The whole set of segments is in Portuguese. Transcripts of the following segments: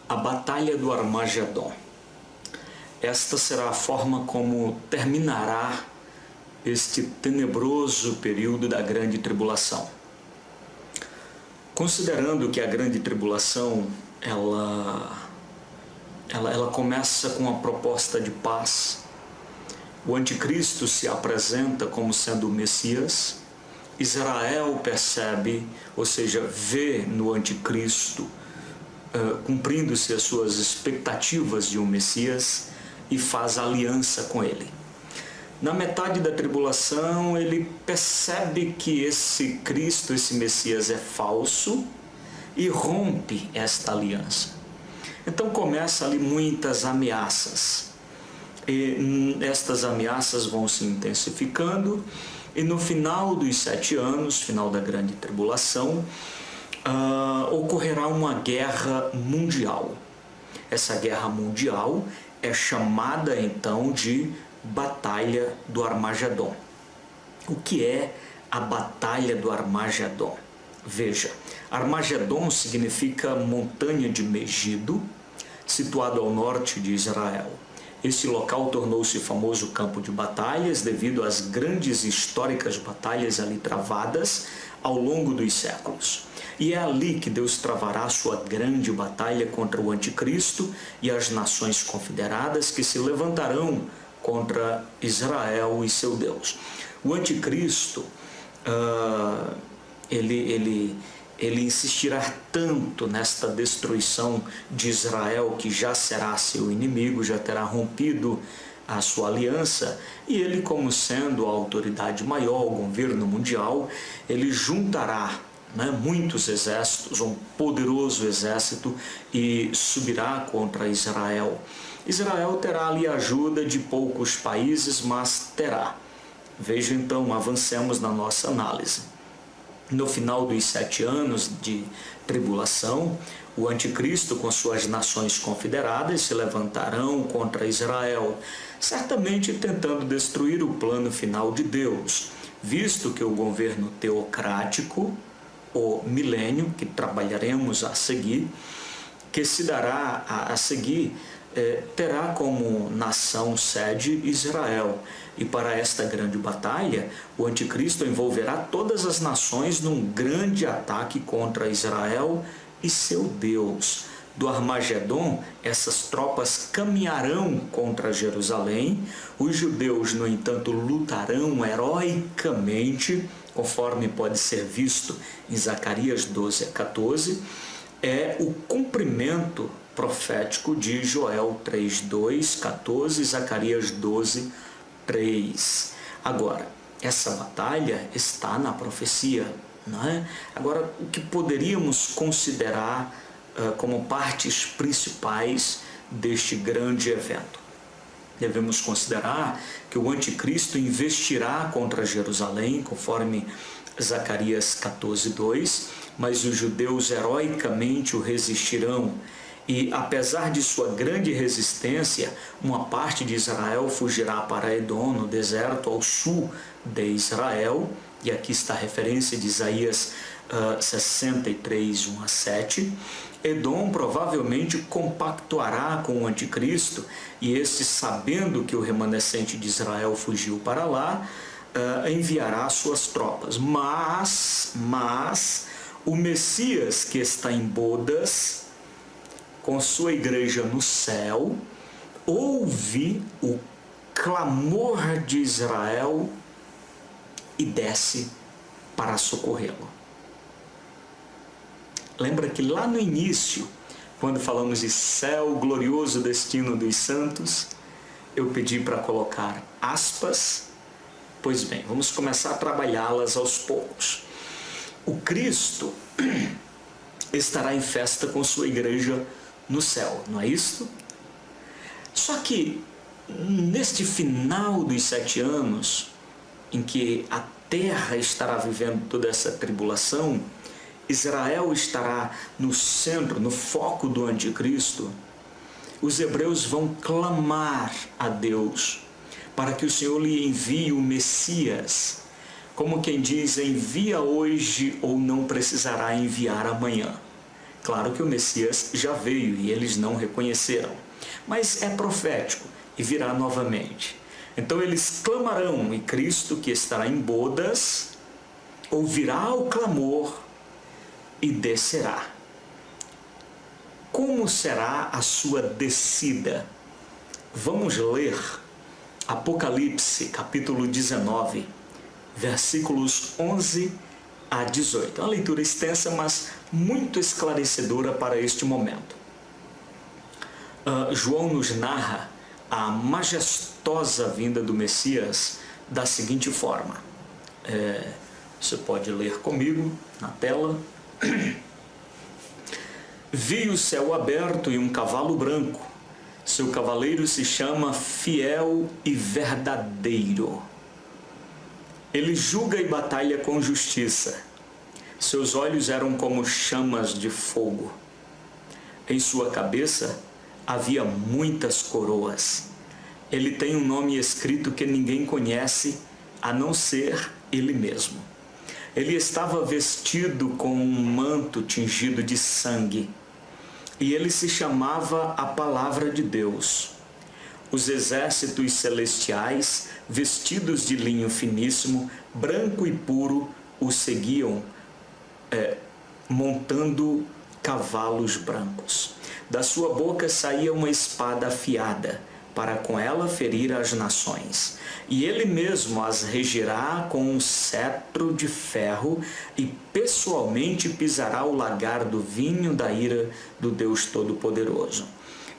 a Batalha do Armagedon. Esta será a forma como terminará este tenebroso período da grande tribulação. Considerando que a grande tribulação ela começa com a proposta de paz, o anticristo se apresenta como sendo o Messias, Israel percebe, ou seja, vê no anticristo cumprindo-se as suas expectativas de um Messias e faz aliança com ele. Na metade da tribulação, ele percebe que esse Cristo, esse Messias é falso e rompe esta aliança. Então começa ali muitas ameaças. E estas ameaças vão se intensificando e no final dos 7 anos, final da grande tribulação, ocorrerá uma guerra mundial. Essa guerra mundial é chamada então de Batalha do Armagedon. O que é a Batalha do Armagedon? Veja, Armagedon significa montanha de Megido, situado ao norte de Israel. Esse local tornou-se famoso campo de batalhas devido às grandes e históricas batalhas ali travadas ao longo dos séculos. E é ali que Deus travará sua grande batalha contra o anticristo e as nações confederadas que se levantarão contra Israel e seu Deus. O anticristo, ele insistirá tanto nesta destruição de Israel, que já será seu inimigo, já terá rompido a sua aliança, e ele, como sendo a autoridade maior, o governo mundial, ele juntará muitos exércitos, um poderoso exército, e subirá contra Israel. Israel terá ali a ajuda de poucos países, mas terá. Veja então, avancemos na nossa análise. No final dos 7 anos de tribulação, o anticristo com suas nações confederadas se levantarão contra Israel, certamente tentando destruir o plano final de Deus, visto que o governo teocrático, o milênio, que trabalharemos a seguir, que se dará a seguir, terá como nação sede Israel. E para esta grande batalha, o anticristo envolverá todas as nações num grande ataque contra Israel e seu Deus. Do Armagedon, essas tropas caminharão contra Jerusalém. Os judeus, no entanto, lutarão heroicamente, conforme pode ser visto em Zacarias 12:14. É o cumprimento profético de Joel 3:2, 14, Zacarias 12:3. Agora, essa batalha está na profecia, não é? Agora, o que poderíamos considerar como partes principais deste grande evento? Devemos considerar que o anticristo investirá contra Jerusalém, conforme Zacarias 14:2, mas os judeus heroicamente o resistirão. E, apesar de sua grande resistência, uma parte de Israel fugirá para Edom, no deserto ao sul de Israel. E aqui está a referência de Isaías 63, 1-7. Edom provavelmente compactuará com o anticristo, e este, sabendo que o remanescente de Israel fugiu para lá, enviará suas tropas. Mas o Messias, que está em bodas, com sua igreja no céu, ouve o clamor de Israel e desce para socorrê-lo. Lembra que lá no início, quando falamos de céu, glorioso destino dos santos, eu pedi para colocar aspas. Pois bem, vamos começar a trabalhá-las aos poucos. O Cristo estará em festa com sua igreja no céu, não é isso? Só que neste final dos 7 anos, em que a terra estará vivendo toda essa tribulação, Israel estará no centro, no foco do anticristo. Os hebreus vão clamar a Deus para que o Senhor lhe envie o Messias. Como quem diz, envia hoje ou não precisará enviar amanhã. Claro que o Messias já veio e eles não reconheceram, mas é profético e virá novamente. Então eles clamarão e Cristo, que estará em bodas, ouvirá o clamor e descerá. Como será a sua descida? Vamos ler Apocalipse, capítulo 19, versículos 11 a 18. É uma leitura extensa, mas muito esclarecedora para este momento. João nos narra a majestosa vinda do Messias da seguinte forma. Você pode ler comigo na tela. Vi o céu aberto e um cavalo branco. Seu cavaleiro se chama Fiel e Verdadeiro. Ele julga e batalha com justiça. Seus olhos eram como chamas de fogo. Em sua cabeça havia muitas coroas. Ele tem um nome escrito que ninguém conhece, a não ser ele mesmo. Ele estava vestido com um manto tingido de sangue, e ele se chamava a Palavra de Deus. Os exércitos celestiais, vestidos de linho finíssimo, branco e puro, o seguiam, montando cavalos brancos. Da sua boca saía uma espada afiada, para com ela ferir as nações. E ele mesmo as regirá com um cetro de ferro e pessoalmente pisará o lagar do vinho da ira do Deus Todo-Poderoso.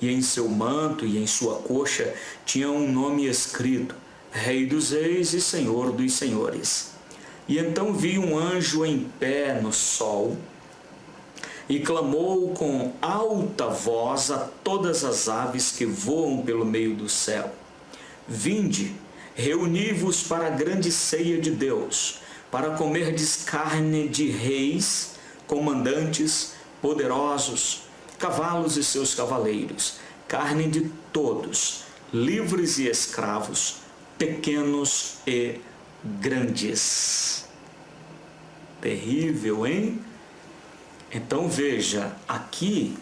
E em seu manto e em sua coxa tinha um nome escrito: Rei dos Reis e Senhor dos Senhores. E então vi um anjo em pé no sol, e clamou com alta voz a todas as aves que voam pelo meio do céu: Vinde, reuni-vos para a grande ceia de Deus, para comerdes carne de reis, comandantes, poderosos, cavalos e seus cavaleiros, carne de todos, livres e escravos, pequenos e grandes. Terrível, hein? Então veja, aqui,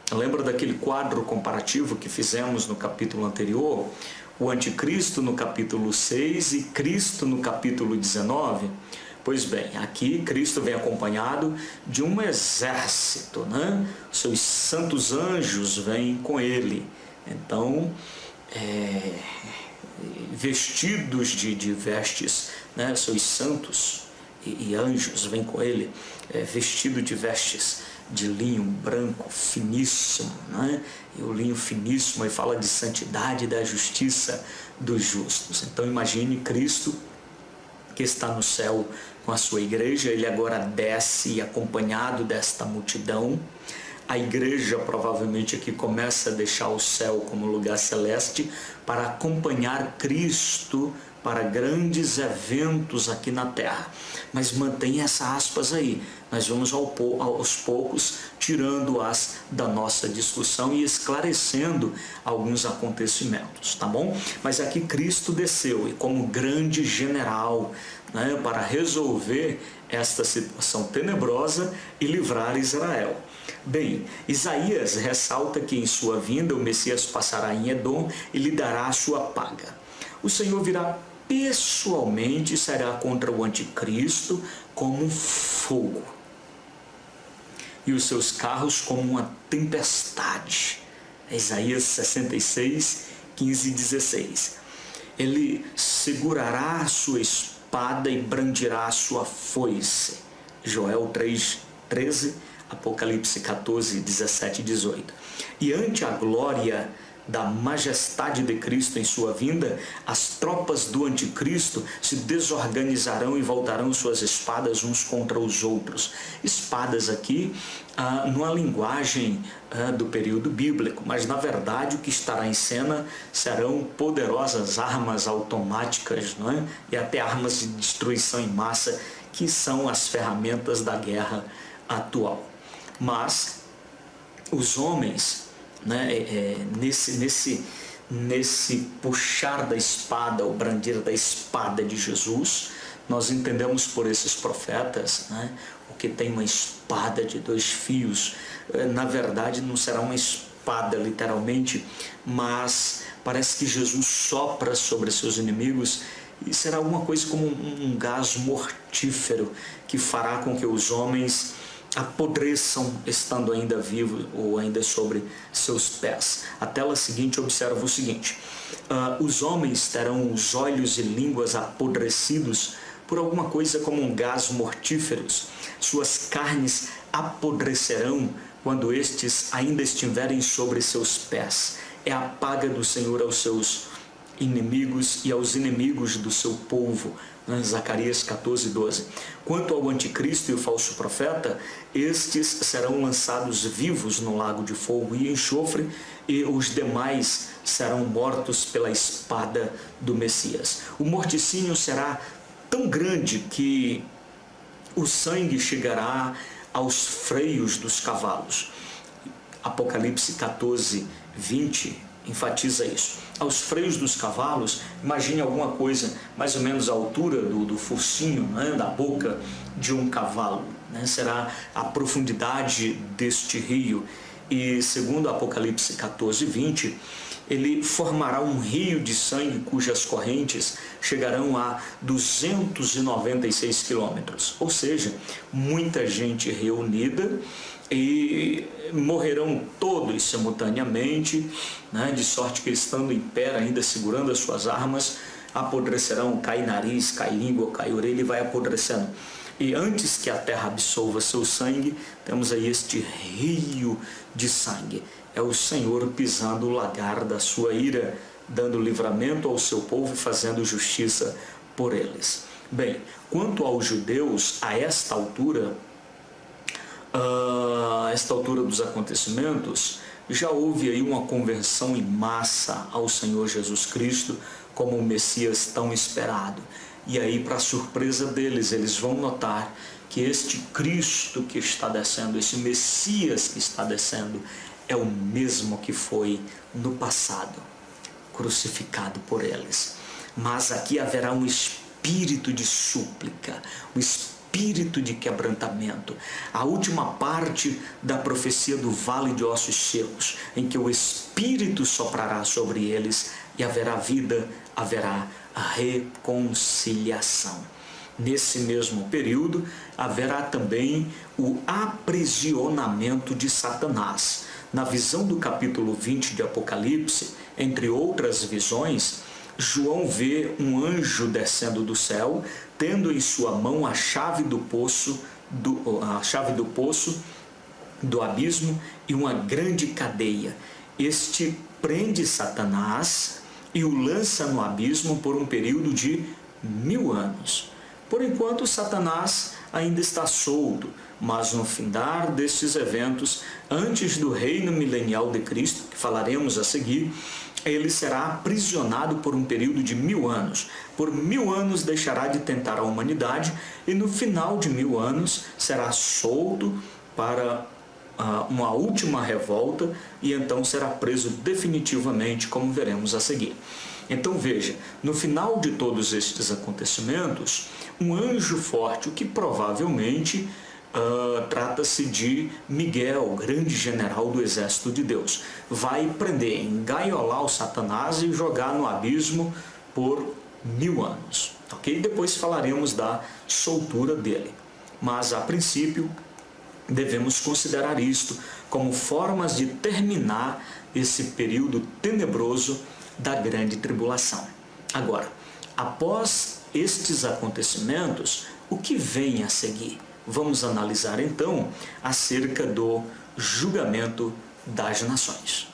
lembra daquele quadro comparativo que fizemos no capítulo anterior? O anticristo no capítulo 6 e Cristo no capítulo 19? Pois bem, aqui Cristo vem acompanhado de um exército, né? Seus santos anjos vêm com ele. Então, vestidos de vestes, né? Seus santos e anjos vêm com ele, vestido de vestes de linho branco finíssimo, né? E o linho finíssimo aí fala de santidade e da justiça dos justos. Então imagine Cristo, que está no céu com a sua igreja. Ele agora desce acompanhado desta multidão. A igreja provavelmente aqui começa a deixar o céu como lugar celeste para acompanhar Cristo para grandes eventos aqui na terra. Mas mantém essa aspas aí. Nós vamos aos poucos tirando-as da nossa discussão e esclarecendo alguns acontecimentos, tá bom? Mas aqui Cristo desceu e como grande general, né, para resolver esta situação tenebrosa e livrar Israel. Bem, Isaías ressalta que em sua vinda o Messias passará em Edom e lhe dará a sua paga. O Senhor virá pessoalmente e será contra o anticristo como um fogo, e os seus carros como uma tempestade. Isaías 66, 15 e 16. Ele segurará a sua espada e brandirá a sua foice. Joel 3, 13, Apocalipse 14, 17 e 18. E ante a glória da majestade de Cristo em sua vinda, as tropas do anticristo se desorganizarão e voltarão suas espadas uns contra os outros. Espadas aqui numa linguagem do período bíblico, mas na verdade o que estará em cena serão poderosas armas automáticas, não é? E até armas de destruição em massa, que são as ferramentas da guerra atual. Mas os homens, né, nesse puxar da espada, o brandir da espada de Jesus, nós entendemos por esses profetas, né, o porque tem uma espada de dois fios. Na verdade, não será uma espada literalmente, mas parece que Jesus sopra sobre seus inimigos e será alguma coisa como um gás mortífero que fará com que os homens apodreçam estando ainda vivos ou ainda sobre seus pés. A tela seguinte observa o seguinte: os homens terão os olhos e línguas apodrecidos por alguma coisa como um gás mortífero. Suas carnes apodrecerão quando estes ainda estiverem sobre seus pés. É a paga do Senhor aos seus inimigos e aos inimigos do seu povo. Zacarias 14:12. Quanto ao anticristo e o falso profeta, estes serão lançados vivos no lago de fogo e enxofre, e os demais serão mortos pela espada do Messias. O morticínio será tão grande que o sangue chegará aos freios dos cavalos. Apocalipse 14:20 enfatiza isso. Aos freios dos cavalos, imagine alguma coisa mais ou menos à altura do focinho, né, da boca de um cavalo, né? Será a profundidade deste rio. E segundo Apocalipse 14:20, ele formará um rio de sangue cujas correntes chegarão a 296 quilômetros. Ou seja, muita gente reunida e morrerão todos simultaneamente, né? De sorte que estando em pé, ainda segurando as suas armas, apodrecerão, cai nariz, cai língua, cai orelha e vai apodrecendo. E antes que a terra absolva seu sangue, temos aí este rio de sangue. É o Senhor pisando o lagar da sua ira, dando livramento ao seu povo e fazendo justiça por eles. Bem, quanto aos judeus, a esta altura dos acontecimentos, já houve aí uma conversão em massa ao Senhor Jesus Cristo como o Messias tão esperado. E aí, para surpresa deles, eles vão notar que este Cristo que está descendo, esse Messias que está descendo, é o mesmo que foi no passado, crucificado por eles. Mas aqui haverá um espírito de súplica, um espírito de quebrantamento. A última parte da profecia do vale de ossos secos, em que o Espírito soprará sobre eles e haverá vida, haverá a reconciliação. Nesse mesmo período, haverá também o aprisionamento de Satanás. Na visão do capítulo 20 de Apocalipse, entre outras visões, João vê um anjo descendo do céu, tendo em sua mão a chave do poço do abismo e uma grande cadeia. Este prende Satanás e o lança no abismo por um período de 1000 anos. Por enquanto, Satanás ainda está solto, mas no findar destes eventos, antes do reino milenial de Cristo, que falaremos a seguir, ele será aprisionado por um período de 1000 anos. Por 1000 anos deixará de tentar a humanidade e no final de 1000 anos será solto para uma última revolta e então será preso definitivamente, como veremos a seguir. Então veja, no final de todos estes acontecimentos, um anjo forte, o que provavelmente trata-se de Miguel, grande general do exército de Deus, vai prender, engaiolar o Satanás e jogar no abismo por 1000 anos. Ok? Depois falaremos da soltura dele. Mas, a princípio, devemos considerar isto como formas de terminar esse período tenebroso da grande tribulação. Agora, após estes acontecimentos, o que vem a seguir? Vamos analisar então acerca do julgamento das nações.